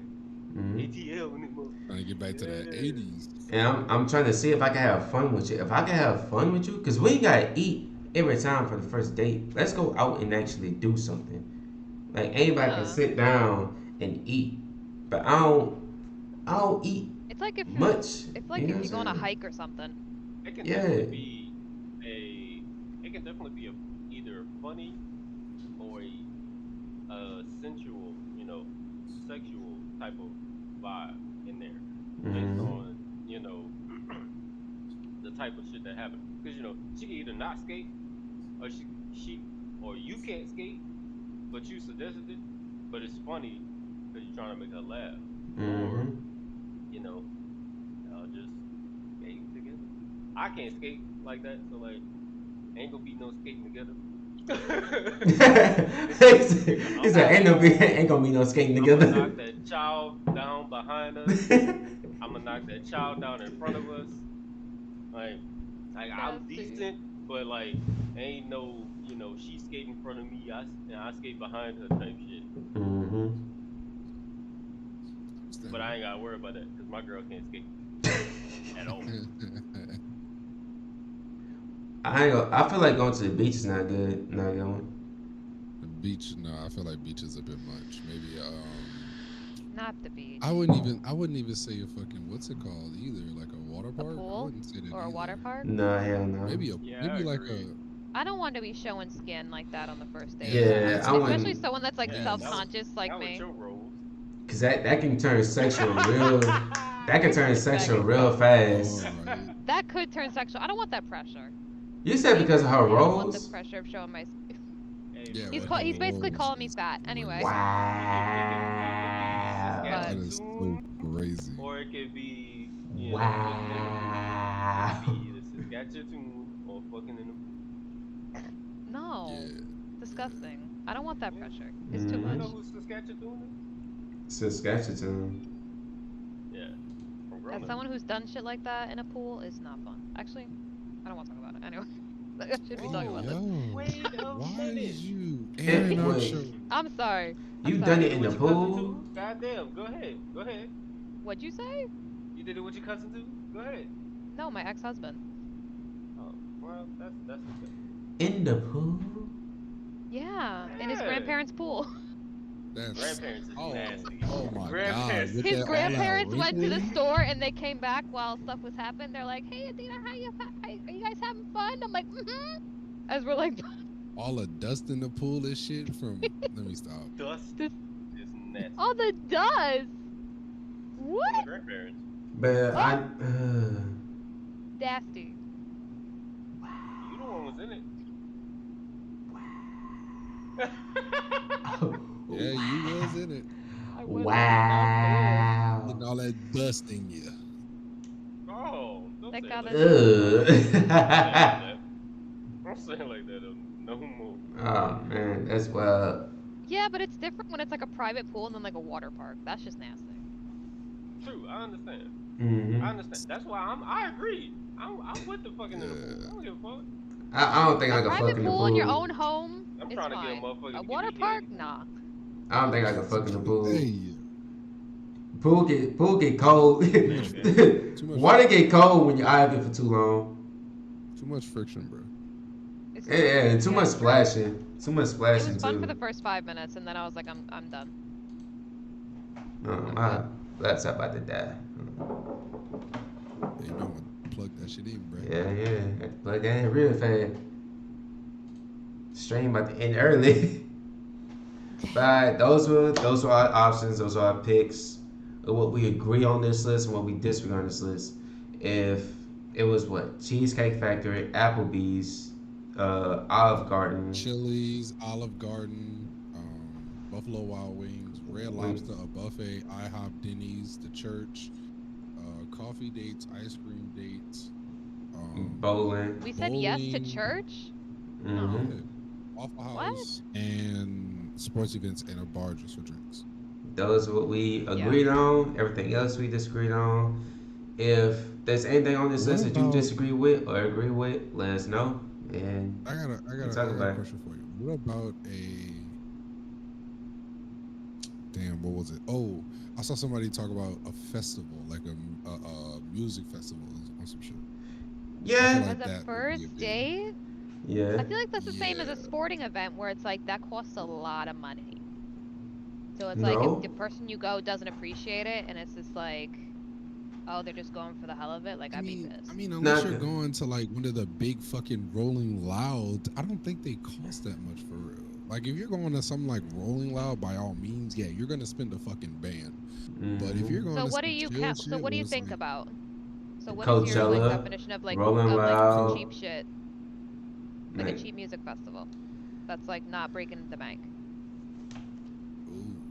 S1: hmm
S3: ATL in this
S2: Trying to get back to that
S3: Yeah.
S2: 80s.
S1: And I'm trying to see if I can have fun with you. If I can have fun with you, because we ain't gotta eat every time for the first date. Let's go out and actually do something. Like anybody can
S4: Yeah.
S1: sit down and eat, but I don't eat
S4: It's like if you're
S1: much.
S4: it's
S1: You
S4: like
S1: know
S4: if
S1: what I'm
S4: you go on a
S1: saying?
S4: hike or something.
S3: It can
S1: Yeah.
S3: definitely be a. It can definitely be a either funny or sensual, sexual type of vibe in there, based
S1: hmm
S3: on the type of shit that happened. Because she can either not skate, or she or you can't skate, but you suggested it, but it's funny because you're trying to make her laugh, or
S1: hmm
S3: you know y'all just skating together. I can't skate like that, so like ain't gonna be no skating together.
S1: he
S3: I'm
S1: said,
S3: gonna
S1: "Ain't
S3: make
S1: no ain't gonna be no skating
S3: I'm gonna
S1: together."
S3: knock that child down behind us. I'm gonna knock that child down in front of us. Like, I'm
S4: Nasty.
S3: decent, but like ain't no she skate in front of me, and I skate behind her type shit.
S1: hmm
S3: But I
S2: Understandable.
S3: ain't gotta worry about that because my girl can't skate at all.
S1: I ain't gonna, I feel like going to the beach is not good. Not going.
S2: The beach, no, I feel like beach is a bit much. Maybe
S4: Not the beach.
S2: I wouldn't even say a fucking what's it called either, like a water
S4: A
S2: park. I
S4: pool
S2: wouldn't say that
S4: or a water
S2: either.
S4: park.
S1: No, hell no.
S3: Yeah, I
S2: Maybe like
S3: agree.
S2: a
S4: I don't want to be showing skin like that on the first date.
S2: yeah,
S1: Yeah,
S2: that's
S1: I
S2: like
S4: Especially
S1: wouldn't,
S4: someone that's like
S3: Yeah,
S2: please.
S4: self-conscious like
S3: not with
S4: me.
S3: your roles.
S1: cause that can turn sexual real. That can turn
S4: This
S1: sexual
S4: faggot.
S1: real
S2: All
S1: fast.
S2: right.
S4: That could turn sexual. I don't want that pressure.
S1: You said
S4: Me
S1: because of her
S4: personally, I don't want the
S1: rolls?
S4: pressure of showing my.
S3: Hey,
S2: Yeah,
S3: bro,
S2: with
S3: it
S2: her
S4: He's
S3: can
S4: basically
S2: roles
S4: calling me
S2: is
S4: fat. Anyway.
S2: crazy.
S3: it can be
S1: Wow.
S2: That is so
S3: Saskatchewan,
S2: crazy.
S3: or it could be just in the pool. It could
S1: Wow.
S3: be either Saskatchewan or fucking in the pool.
S4: No.
S2: Yeah, yeah.
S4: Disgusting. I don't want that
S3: Yeah.
S4: pressure. It's too
S3: You
S1: hmm
S3: know
S4: much.
S3: who Saskatchewan is?
S1: Saskatchewan.
S3: Yeah, from
S4: As
S3: Grown Ups.
S4: someone who's done shit like that in a pool is not fun. Actually, I don't want to talk about it. Anyway, I shouldn't be talking
S3: Whoa,
S4: about this.
S2: Yo,
S3: wait a
S2: why
S3: minute.
S2: is you
S1: It
S2: airing out
S1: wait.
S2: your
S4: I'm sorry. I'm
S1: You
S3: You
S1: done
S4: sorry.
S1: it
S3: did it
S1: in the
S3: with your cousin
S1: pool?
S3: too? Goddamn, go ahead. Go ahead.
S4: What'd you say?
S3: You did it with your cousin too? Go ahead.
S4: No, my ex-husband.
S3: Oh, well, that's okay.
S1: In the pool?
S4: Yeah, in his
S3: Yeah.
S4: grandparents' pool.
S2: that's
S3: Grandparents is
S2: oh
S3: nasty.
S2: oh my god,
S3: Grandparents
S2: with
S3: is
S4: His
S2: that all that
S4: grandparents
S3: nasty.
S4: went to the
S2: wrinkly,
S4: store and they came back while stuff was happening. They're like, "Hey, Adina, are you guys having fun?" I'm like, "Mm-hmm." As we're like,
S2: all the dust in the pool and shit from let me stop.
S3: Dust
S4: this
S3: is nasty
S4: all the dust.
S3: from the
S4: What?
S3: grandparents.
S1: But
S4: What?
S1: I.
S4: Nasty.
S3: You the one was in it.
S2: Yeah, you was in it.
S4: I wasn't in it. Not cool.
S2: Getting
S1: Wow.
S2: all that dust in you.
S3: Oh, Don't
S4: Thank
S3: say it
S4: God
S3: like
S4: that's
S3: that no more.
S4: over.
S3: Don't say it like
S1: Ugh.
S3: that. Don't say it like that no more.
S1: Oh man, that's wild.
S4: Yeah, but it's different when it's like a private pool and then like a water park. That's just nasty.
S3: True, I understand. I
S1: Hmm.
S3: understand. That's why I agree. I'm with the fucking in the pool. I
S2: Yeah.
S3: don't give a fuck.
S1: I don't think
S4: A
S1: I could fuck
S4: private
S1: in the
S4: pool in your
S1: pool.
S4: own home
S3: I'm
S4: is
S3: trying to get a
S4: fine.
S3: motherfucker
S4: A
S3: to give
S4: water
S3: me
S4: park,
S3: head.
S4: nah.
S1: I don't think I could fuck in the pool.
S2: Hey,
S1: Pool get cold.
S3: Damn, gang.
S2: too much,
S1: Water get cold when you're out of it for too long.
S2: too much friction, bro.
S4: It's
S1: Yeah,
S4: true.
S1: yeah, too
S4: Yeah,
S1: much
S4: it's true.
S1: splashing. Too much
S4: It was
S1: splashing
S4: fun for the
S1: too.
S4: first 5 minutes, and then I was like, I'm done. I'm
S1: My
S4: good.
S1: laptop about to die.
S2: Hey, you know I'm gonna plug that shit in, bro.
S1: Yeah, yeah. Had to plug that in real fast. Stream about to end early. But those were our options. Those are our picks. Of what we agree on this list and what we disagree on this list. If it was what Cheesecake Factory, Applebee's, Olive Garden,
S2: Chili's, Olive Garden, Buffalo Wild Wings, Red
S1: we,
S2: Lobster, a buffet, IHOP, Denny's, the church, coffee dates, ice cream dates,
S1: bowling.
S4: We said yes to
S2: bowling,
S4: church?
S2: yeah,
S4: No.
S1: Hmm.
S2: Waffle
S4: What?
S2: House, and sports events and a bar just for drinks.
S1: Those are what we
S4: Yeah.
S1: agreed on. Everything else we disagreed on. If there's anything on this
S2: What
S1: list that you
S2: about?
S1: disagree with or agree with, let us know and we can talk
S2: I got a
S1: about it.
S2: question for you. What about a damn? What was it? Oh, I saw somebody talk about a festival, like a music festival on some shit. I feel
S1: Yeah,
S2: like
S4: As a
S2: that would be a
S4: first
S2: big,
S4: date,
S1: yeah.
S4: I feel like that's the same as a
S2: yeah.
S4: sporting event where it's like that costs a lot of money. So it's like if
S1: No,
S4: the person you go doesn't appreciate it and it's just like, oh, they're just going for the hell of it, like I'd be
S2: I
S4: pissed.
S2: mean, unless
S1: not
S2: you're
S1: good.
S2: going to like one of the big fucking Rolling Loud, I don't think they cost that much for real. Like if you're going to something like Rolling Loud, by all means, yeah, you're gonna spend a fucking band. But if you're
S1: Hmm.
S2: going
S4: So
S2: to
S4: what do
S2: some
S4: you
S2: chill
S4: count? So
S2: shit
S4: what do
S2: where
S4: you
S2: it's
S4: think
S2: like,
S4: about? So what is your like
S1: Coachella,
S4: definition
S1: Rolling
S4: of like
S1: Loud.
S4: cheap shit, like a
S1: Like
S4: cheap music festival that's like not breaking the bank?
S2: ooh,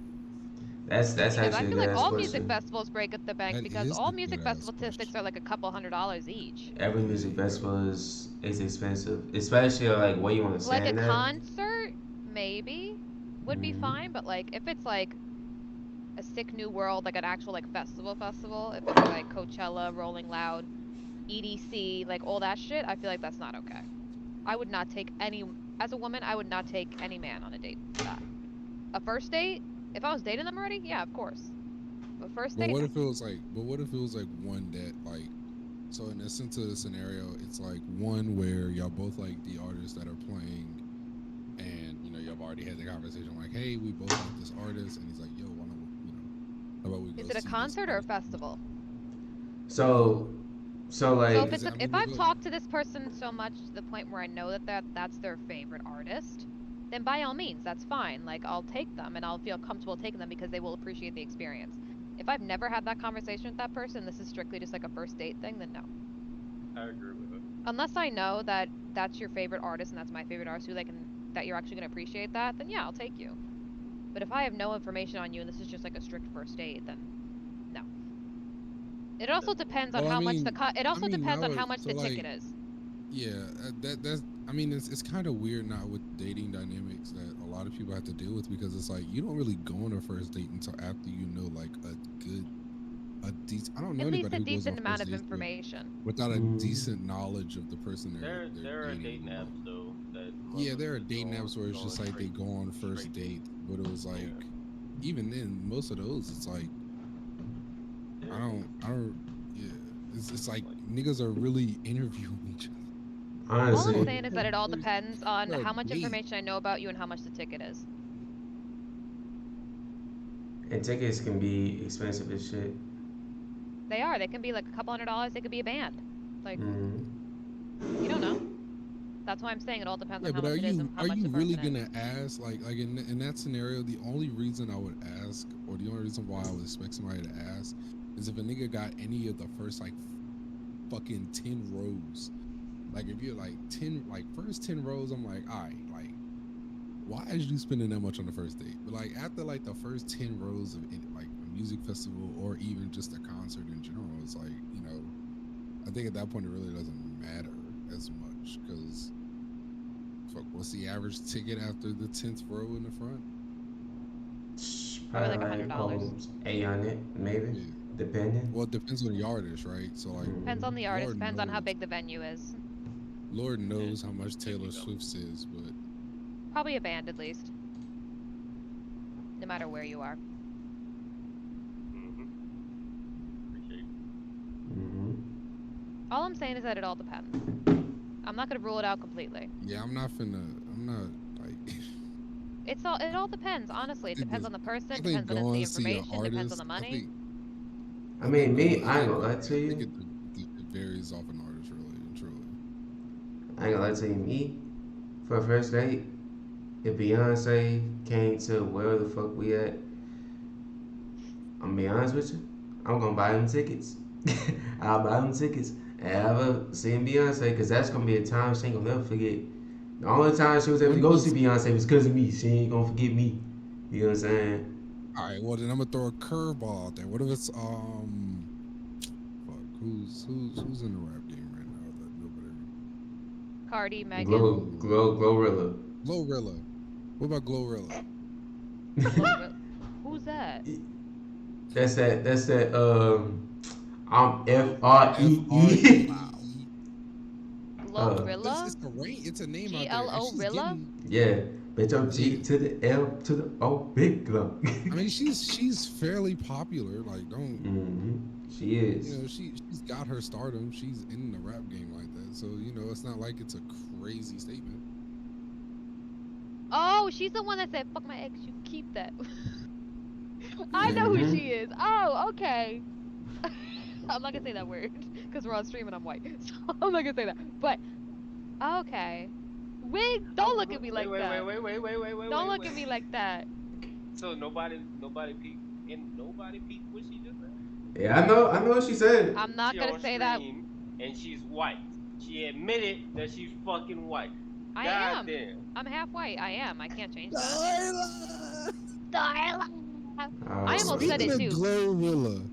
S1: that's
S4: Because I
S1: actually a
S4: feel
S1: good
S4: like
S1: ass
S4: all music
S1: question.
S4: festivals break up the bank
S2: that
S4: because
S2: is
S4: all
S2: a good
S4: music
S2: ass
S4: festival tickets are
S2: question.
S4: like a couple $100 each.
S1: Every music
S2: Yeah,
S1: festival is expensive, especially like where you want to
S4: Like a
S1: stand at.
S4: concert, maybe would be
S1: Hmm.
S4: fine, but like if it's like a sick new world, like an actual like festival, if it's like Coachella, Rolling Loud, EDC, like all that shit, I feel like that's not okay. I would not take any as a woman, I would not take any man on a date for that. A first date, if I was dating them already, yeah, of course. But first
S2: but
S4: date,
S2: what
S4: no.
S2: if it was like? But what if it was like one that like? So in the sense of the scenario, it's like one where y'all both like the artists that are playing, and you know y'all have already had the conversation like, hey, we both like this artist, and he's like, yo, why don't how about we
S4: Is
S2: go
S4: it a
S2: see this
S4: concert or a
S2: artist?
S4: festival?
S1: So so
S4: So
S1: like
S4: if it's
S2: I
S4: if
S2: mean,
S4: I've talked to this person so much to the point where I know that's their favorite artist, then by all means, that's fine. Like I'll take them and I'll feel comfortable taking them because they will appreciate the experience. If I've never had that conversation with that person, this is strictly just like a first date thing, then no.
S3: I agree with her.
S4: Unless I know that that's your favorite artist and that's my favorite artist who like and that you're actually going to appreciate that, then yeah, I'll take you. But if I have no information on you and this is just like a strict first date, then no. It also
S3: Definitely.
S4: depends on
S2: well,
S4: how much it
S2: I
S4: also
S2: mean
S4: depends
S2: now
S4: on
S2: it
S4: how much
S2: so
S4: the ticket
S2: like
S4: is.
S2: yeah, that's I mean it's kind of weird now with dating dynamics that a lot of people have to deal with because it's like you don't really go on a first date until after you know like a decent. I don't know
S4: At least
S2: anybody
S4: a
S2: who goes on
S4: decent amount
S2: first
S4: of
S2: dates
S4: information.
S2: without a
S1: mm,
S2: decent knowledge of the person they're
S3: There are
S2: dating.
S3: dating
S2: You know,
S3: apps though that
S2: yeah, there are
S3: motherfuckers
S2: dating apps where it's
S3: go on
S2: just like they go on first
S3: straight date.
S2: date, but it was
S3: Yeah.
S2: like even then most of those it's like I don't yeah it's like
S3: Like
S2: niggas are really interviewing each other.
S4: All I'm
S1: honestly,
S4: saying is that it all
S2: First
S4: depends on
S2: for a
S4: how much
S2: date.
S4: information I know about you and how much the ticket is.
S1: and tickets can be expensive as shit.
S4: They are. They can be like a couple $100. They could be a band. Like
S1: Mm.
S4: you don't know. That's why I'm saying it all depends on
S2: Yeah,
S4: how
S2: but
S4: much it is and how
S2: are
S4: much
S2: you
S4: the
S2: really
S4: person is.
S2: gonna ask like in that scenario? The only reason I would ask, or the only reason why I would expect somebody to ask, is if a nigga got any of the first like fucking 10 rows. Like if you're like 10, like first 10 rows, I'm like, all right, like why is you spending that much on the first date? But like after like the first 10 rows of like a music festival or even just a concert in general, it's like I think at that point it really doesn't matter as much because fuck, what's the average ticket after the 10th row in the front?
S4: Probably
S1: Probably
S4: like a
S1: like
S4: hundred dollars.
S1: 800 maybe,
S2: Yeah.
S1: depending.
S2: Well, it depends on the artist, right? So like,
S4: Depends on
S1: Mm-hmm.
S4: the artist.
S2: Lord
S4: Depends on how
S2: knows,
S4: big the venue is.
S2: Lord
S3: Yeah,
S2: knows how much
S3: there
S2: Taylor
S3: you go.
S2: Swift's is, but
S4: Probably a band at least, no matter where you are.
S3: Mm-hmm. Appreciate it.
S1: Mm-hmm.
S4: All I'm saying is that it all depends. I'm not gonna rule it out completely.
S2: yeah, I'm not like,
S4: It all depends, honestly. It
S2: it
S4: depends
S2: just,
S4: on the person,
S2: I think
S4: depends on the
S2: going to see an
S4: information, depends on the
S2: artist,
S4: money.
S1: I
S2: I think
S1: mean, me,
S2: going,
S1: I ain't
S2: yeah,
S1: gonna lie to
S2: I think
S1: you.
S2: it varies off an artist, really and truly.
S1: I ain't gonna lie to you. Me, for a first date, if Beyonce came to where the fuck we at, I'm gonna be honest with you. I'm gonna buy them tickets. I'll buy them tickets and have her seeing Beyonce because that's gonna be a time she ain't gonna never forget. The only time she was able to
S2: When
S1: go see
S2: does
S1: Beyonce was because of me. She ain't gonna forget me. You know what I'm saying?
S2: All right? Well, then I'm gonna throw a curveball out there. What if it's fuck, who's in the rap game right now that nobody?
S4: Cardi, Megan,
S1: Glorilla.
S2: Glorilla. What about Glorilla?
S4: Glorilla. Who's that?
S1: That's that. I'm FREE.
S2: FREE. Because
S4: Glorilla?
S2: it's a rain. It's a name out there, and
S4: GLO
S2: she's
S4: Rilla?
S2: getting
S1: Yeah, bitch. I'm
S2: yeah.
S1: G to the L to the O, big glow.
S2: I mean, she's fairly popular. Like, don't
S1: Hmm. She is.
S2: she's got her stardom. She's in the rap game like that. So it's not like it's a crazy statement.
S4: Oh, she's the one that said, fuck my ex, you keep that. I know who
S1: Hmm.
S4: she is. Oh, okay. I'm not gonna say that word because we're on stream and I'm white. So I'm not gonna say that. But, okay. Wig, don't look at me
S3: Wait,
S4: like
S3: wait, wait,
S4: that.
S3: wait, wait, wait, wait, wait,
S4: Don't
S3: wait,
S4: look at
S3: wait.
S4: me like that.
S3: So nobody peeped, and nobody peeped what she just said.
S1: Yeah, I know. I know what she said.
S4: I'm not
S3: She
S4: gonna
S3: on
S4: say that.
S3: stream and she's white. She admitted that she's fucking white.
S4: I
S3: God
S4: am.
S3: damn.
S4: I'm half white. I am. I can't change that.
S2: Delilah!
S4: Darla. I almost said
S2: Speaking
S4: it
S2: of
S4: too.
S2: Glorilla,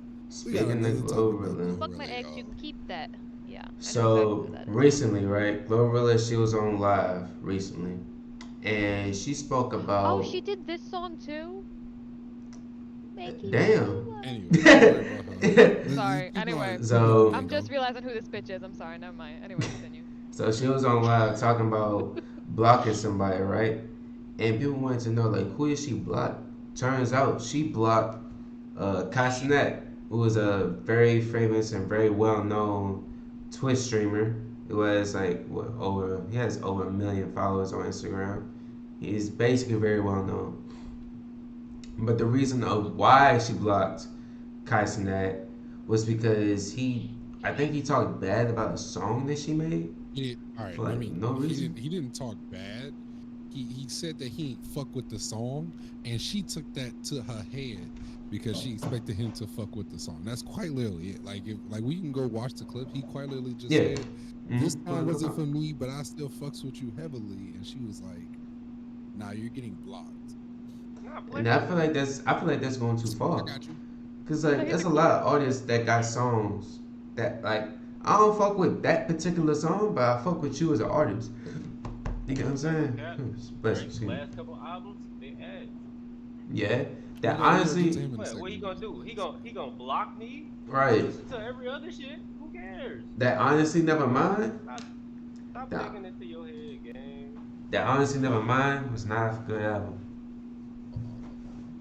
S2: we got
S1: Speaking of
S2: another topic about
S1: Glorilla,
S4: Fuck my
S2: Glorilla,
S4: ex, you
S2: y'all.
S4: can keep that. Yeah, I know exactly who
S1: so
S4: that is.
S1: recently, right? Glorilla, she was on live recently, and she spoke
S4: Oh,
S1: about
S4: she did this song too? Making
S1: damn.
S4: you love.
S2: Anyway, don't worry about her.
S4: Sorry. Anyway,
S2: Keep it on
S1: So
S4: I'm just
S2: lingo.
S4: realizing who this bitch is. I'm sorry. Never mind. Anyway, continue.
S1: so she was on live talking about blocking somebody, right? And people wanted to know like who did she block? Turns out she blocked Castanet, who was a very famous and very well known Twitch streamer. It was like what over he has over 1 million followers on Instagram. He's basically very well known. But the reason of why she blocked Castanet was because I think he talked bad about a song that she made
S2: All right.
S1: for
S2: I
S1: like
S2: mean,
S1: no reason.
S2: he didn't talk bad. He said that he ain't fuck with the song, and she took that to her head because she expected him to fuck with the song. That's quite literally it. Like if like we can go watch the clip. He quite literally just
S1: Yeah.
S2: said, "This
S1: Mm-hmm.
S2: song wasn't for me, but I still fucks with you heavily." And she was like, "Nah, you're getting blocked."
S3: Nah,
S1: And
S3: bless
S1: I
S3: you.
S1: feel like that's going too
S2: I
S1: far.
S2: got you.
S1: Cause
S4: No,
S1: like
S4: he's
S1: there's
S4: a
S1: a lot
S4: queen.
S1: of artists that got songs that like I don't fuck with that particular song, but I fuck with you as an artist. You get what I'm
S3: No
S1: saying?
S3: cap.
S1: Bless you,
S3: Drake's
S1: excuse me.
S3: last couple albums, they ass.
S1: Yeah.
S2: We're
S1: That
S2: gonna we're gonna get to
S1: honestly,
S2: him in a
S3: What he
S2: second.
S3: gonna do? He gonna block me? I
S1: right.
S3: listen to every other shit. Who cares?
S1: That honestly never mind.
S3: Stop stop
S1: That
S3: taking it to your head, gang.
S1: that honestly never mind was not a good album.
S2: Hold on, hold on.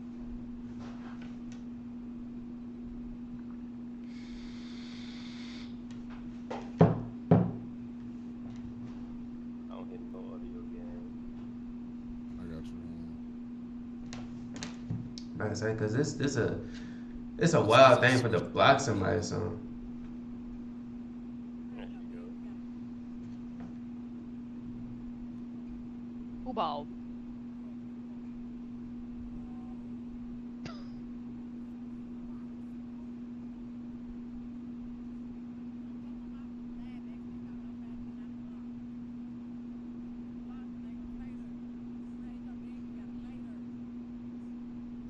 S3: I don't hear no audio, gang.
S2: I got you.
S1: Like I said, cause it's a
S2: This is
S1: wild
S2: a
S1: thing for to
S2: Swift
S1: block
S2: album,
S1: somebody.
S2: y'all.
S1: So
S3: There she go.
S4: Football.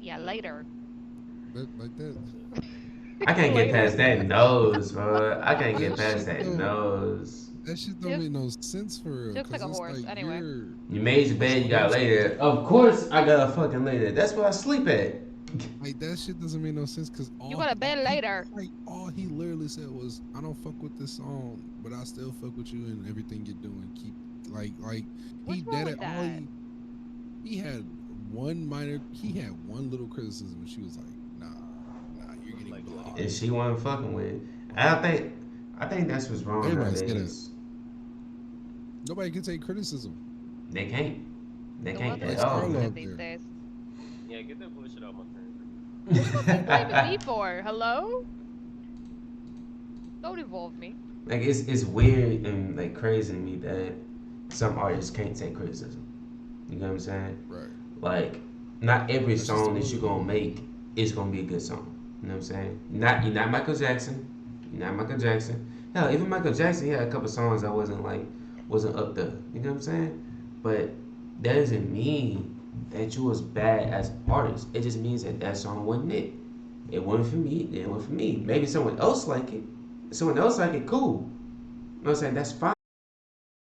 S4: Yeah, later.
S2: Like that.
S1: I can't get
S4: Later.
S1: past that nose, bro. I can't get
S2: That
S1: past
S2: shit
S1: that
S2: don't.
S1: nose.
S2: That shit
S4: She
S2: don't
S4: looks,
S2: make no sense for
S4: she
S2: real.
S4: looks like
S2: Cause
S4: a
S2: it's
S4: horse.
S2: like
S4: Anyway.
S1: You made your bed, you
S2: all
S1: gotta
S2: your
S1: lay
S2: shit.
S1: there. Of course, I gotta fucking lay there. That's where I sleep at.
S2: Like that shit doesn't make no sense. Cause
S4: You go to bed later.
S2: all he literally said was, "I don't fuck with this song, but I still fuck with you and everything you're doing. Keep like he
S4: What's wrong
S2: did it.
S4: with that?
S2: He had he had one little criticism, and she was like, nah, you're getting
S3: Like
S2: blown.
S1: And
S3: lost.
S1: she wasn't fucking with it. And I think that's what's wrong
S2: Everybody say that.
S1: nowadays.
S2: Nobody can take criticism.
S1: They can't. They
S4: The
S1: can't
S4: world is
S2: Like
S1: at
S4: so
S1: all.
S2: Starla
S4: sensitive
S2: up
S4: these
S2: there.
S4: days.
S3: Yeah, get that bullshit out my face.
S4: What the fuck are you blaming me for? Hello? Don't involve me.
S1: Like it's weird and like crazy to me that some artists can't take criticism. You know what I'm saying?
S2: Right.
S1: Like not every
S2: That's just the
S1: song that
S2: world
S1: you're
S2: we live
S1: gonna
S2: in.
S1: make is gonna be a good song. You know what I'm saying? You're not Michael Jackson. You're not Michael Jackson. Hell, even Michael Jackson, he had a couple songs that wasn't up there. You know what I'm saying? But that doesn't mean that you was bad as an artist. It just means that that song wasn't it. It wasn't for me. It wasn't for me. Maybe someone else like it. Someone else like it. Cool. You know what I'm saying? That's fine.